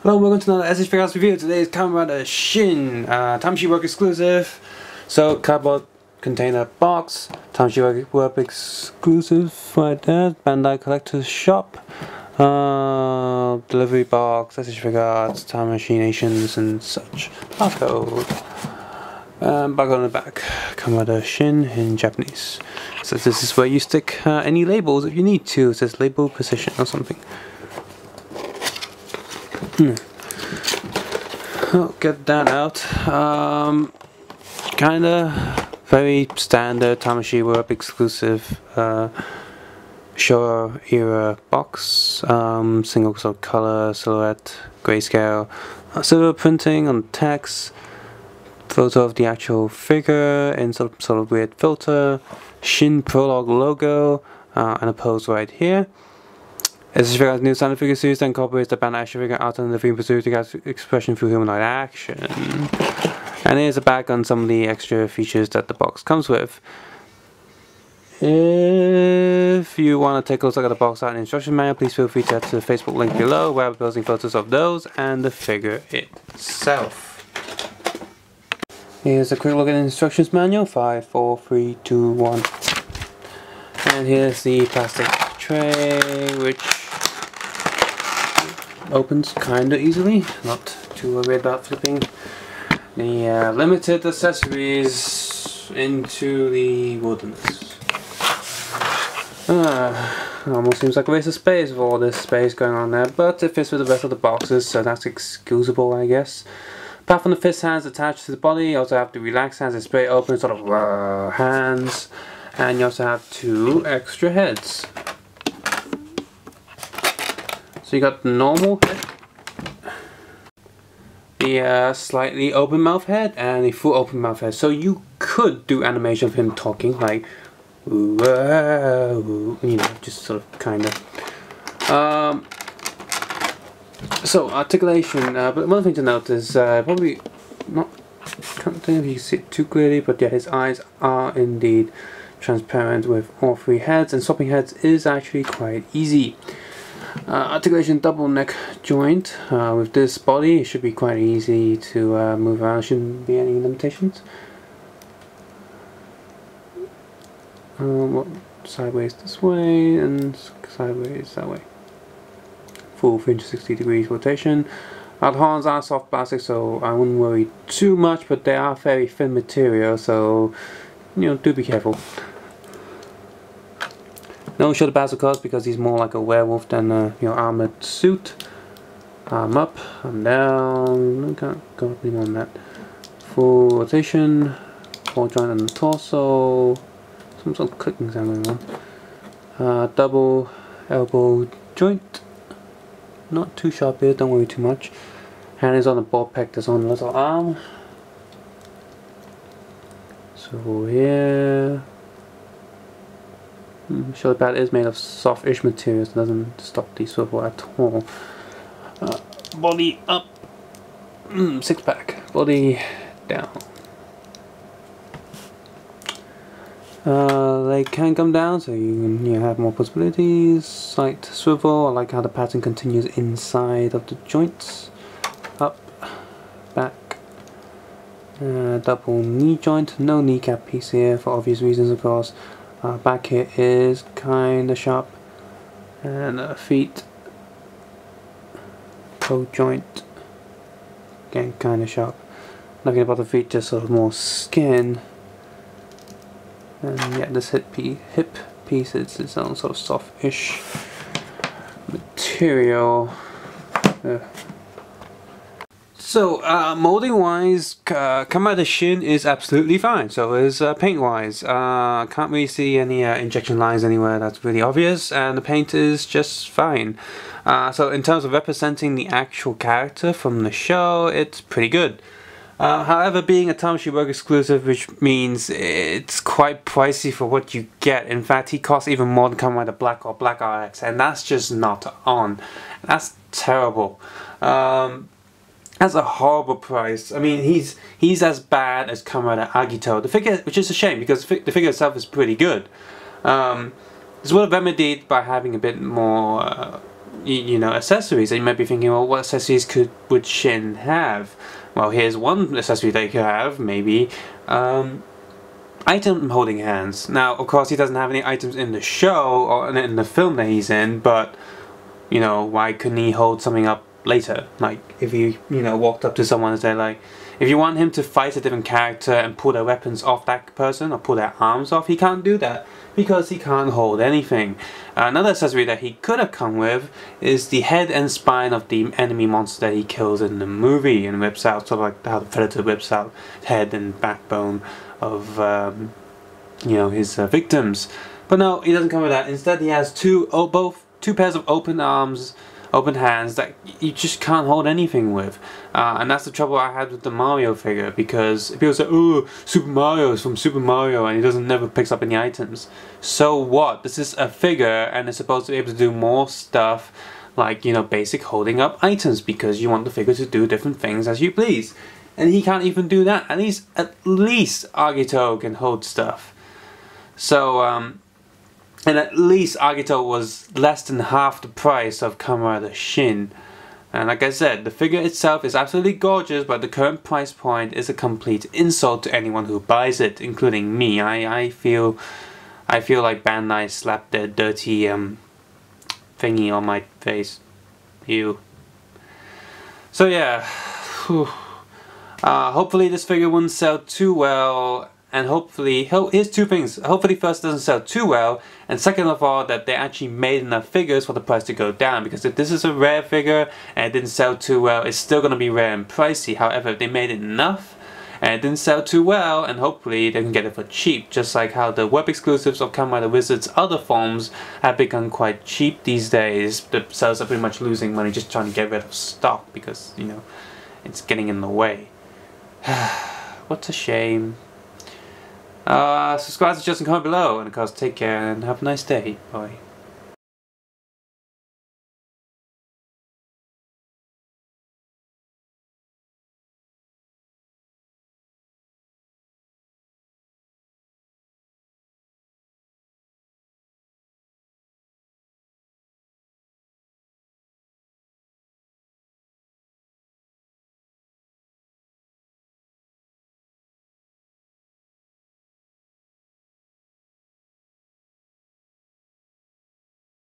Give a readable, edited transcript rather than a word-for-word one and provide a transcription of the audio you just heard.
Hello, welcome to another SH Figuarts review. Today is Kamen Shin, Tamashii Work exclusive. So, cardboard container box, Tamashii Work exclusive right there. Bandai Collector's Shop, delivery box, SH Figuarts, Tamashii Nations, and such. Barcode. Barcode on the back. Kamen Shin in Japanese. So this is where you stick any labels if you need to. It says label position or something. I'll get that out. Kinda very standard Tamashii Work exclusive Showa era box. Single sort of color, silhouette, grayscale, silver printing on text, photo of the actual figure in sort of weird filter, Shin Prologue logo, and a pose right here. SH Figuarts' new standard figure series that incorporates the band action figure out and the theme pursuit to get expression through humanoid action. And here's a back on some of the extra features that the box comes with. If you want to take a look at the box art and instruction manual, please feel free to head to the Facebook link below where I'll be posting photos of those and the figure itself. Here's a quick look at the instructions manual. 5, 4, 3, 2, 1. And here's the plastic tray, which opens kinda easily, not too worried about flipping the limited accessories into the wilderness. Almost seems like a waste of space with all this space going on there, but it fits with the rest of the boxes, so that's excusable, I guess. Apart from the fist hands attached to the body, you also have the relaxed hands and spray open sort of hands, and you also have 2 extra heads. So you got the normal head, the slightly open mouth head, and the full open mouth head. So you could do animation of him talking, like, you know, just sort of kind of. So articulation. But one thing to note is probably not. Can't think if you can see it too clearly, but yeah, his eyes are indeed transparent with all 3 heads, and swapping heads is actually quite easy. Articulation double neck joint. With this body, it should be quite easy to move around. Shouldn't be any limitations. Sideways this way and sideways that way. Full 360 degrees rotation. The horns are soft plastic, so I wouldn't worry too much, but they are very thin material, so you know, do be careful. No shoulder pads of course, because he's more like a werewolf than a armored suit. Arm up, arm down. Can't go any more than that. Full rotation. Ball joint on the torso. Some sort of clicking sound going on. Double elbow joint. Not too sharp here, don't worry too much. Hand is on the ball peg that's on the little arm. So here. Shoulder pad is made of soft-ish material, so it doesn't stop the swivel at all. Body up, 6-pack. Body down. They can come down, so you can have more possibilities. Slight swivel. I like how the pattern continues inside of the joints. Up, back. Double knee joint. No kneecap piece here for obvious reasons, of course. Back here is kinda sharp, and feet, toe joint, again kinda sharp. Nothing about the feet, just sort of more skin. And yeah, this hip piece is its own sort of soft-ish material. So, molding wise, Kamen Shin is absolutely fine. So is paint wise. Can't really see any injection lines anywhere that's really obvious, and the paint is just fine. So in terms of representing the actual character from the show, it's pretty good. However, being a Tamashii Work exclusive, which means it's quite pricey for what you get. In fact, he costs even more than Kamen Rider Black or Black RX, and that's just not on. That's terrible. That's a horrible price. I mean, he's as bad as Kamen Rider Agito. The figure, which is a shame because the figure itself is pretty good. It's well remedied by having a bit more you know, accessories. And you might be thinking, well, what accessories would Shin have? Well, here's one accessory they could have, maybe. Item holding hands. Now, of course, he doesn't have any items in the show or in the film that he's in, but, you know, why couldn't he hold something up later? Like, if he, you know, walked up to someone and said, like, if you want him to fight a different character and pull their weapons off that person or pull their arms off, he can't do that because he can't hold anything. Another accessory that he could have come with is the head and spine of the enemy monster that he kills in the movie and whips out, sort of like how the Predator whips out head and backbone of you know, his victims. But no, he doesn't come with that. Instead, he has two pairs of open arms, open hands that you just can't hold anything with. And that's the trouble I had with the Mario figure, because people say, oh, Super Mario is from Super Mario and he never picks up any items. So what? This is a figure and it's supposed to be able to do more stuff, like, you know, basic holding up items, because you want the figure to do different things as you please. And he can't even do that. At least Agito can hold stuff. So, and at least Agito was less than half the price of Kamen Shin. And like I said, the figure itself is absolutely gorgeous, but the current price point is a complete insult to anyone who buys it, including me. I feel like Bandai slapped their dirty thingy on my face. Ew. So yeah. Whew. Hopefully this figure wouldn't sell too well, and hopefully, here's two things. Hopefully first, it doesn't sell too well, and second of all, that they actually made enough figures for the price to go down, because if this is a rare figure and it didn't sell too well, it's still going to be rare and pricey. However, if they made it enough and it didn't sell too well, and hopefully they can get it for cheap, just like how the web exclusives of Kamen Rider Wizard's other forms have become quite cheap these days. The sellers are pretty much losing money just trying to get rid of stock because, you know, it's getting in the way. What a shame. Subscribe, suggest, and comment below, and of course take care and have a nice day. Bye.